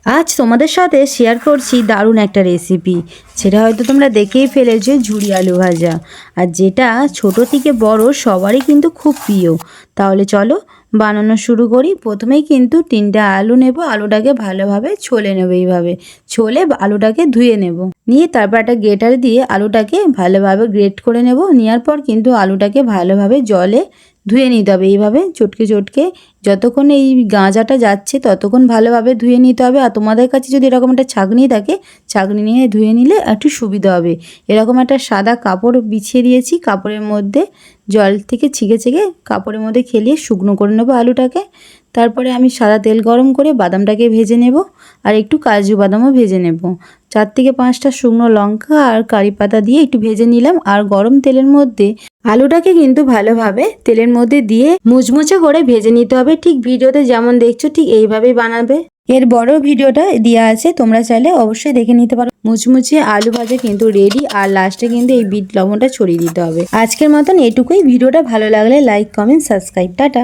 আজ তোমাদের সাথে শেয়ার করছি দারুণ একটা রেসিপি। সেটা হয়তো তোমরা দেখেই ফেলেছো, ঝুরি আলু ভাজা। আর যেটা ছোট থেকে বড় সবারই কিন্তু খুব প্রিয়। তাহলে চলো বানানো শুরু করি। প্রথমেই কিন্তু 3টে আলু নেব, আলুটাকে ভালোভাবে ছলে নেব। এইভাবে ছলে আলুটাকে ধুয়ে নেব, নিয়ে তারপর একটা গ্রেটার দিয়ে আলুটাকে ভালোভাবে গ্রেট করে নেব। নেওয়ার পর কিন্তু আলুটাকে ভালোভাবে জলে ধুয়ে নিতে হবে। এইভাবে চটকে চটকে যতক্ষণ এই গাঁজাটা যাচ্ছে ততক্ষণ ভালোভাবে ধুয়ে নিতে হবে। আর তোমাদের কাছে যদি এরকম একটা ছাঁকনি থাকে, ছাঁকনি নিয়ে ধুয়ে নিলে একটু সুবিধা হবে। এরকম একটা সাদা কাপড় বিছিয়ে দিয়েছি, কাপড়ের মধ্যে জল থেকে ছেঁকে ছেঁকে কাপড়ের মধ্যে খেলিয়ে শুকনো করে নেবো আলুটাকে। তারপরে আমি সাদা তেল গরম করে বাদামটাকে ভেজে নেব, আর একটু কাজু বাদামও ভেজে নেব। 4 থেকে 5টা শুকনো লঙ্কা আর কারি পাতা দিয়ে একটু ভেজে নিলাম। আর গরম তেলের মধ্যে আলুটাকে কিন্তু ভালোভাবে তেলের মধ্যে দিয়ে মুচমুচে করে ভেজে নিতে হবে। ঠিক ভিডিওতে যেমন দেখছো ঠিক এইভাবেই বানাবে। এর বড় ভিডিওটা দেওয়া আছে, তোমরা চাইলে অবশ্যই দেখে নিতে পারো। মুচমুচে আলু ভাজা কিন্তু রেডি। আর লাস্টে কিন্তু এই বিট লবণটা ছড়িয়ে দিতে হবে। আজকের মতন এটুকুই। ভিডিওটা ভালো লাগলে লাইক, কমেন্ট, সাবস্ক্রাইব। টাটা।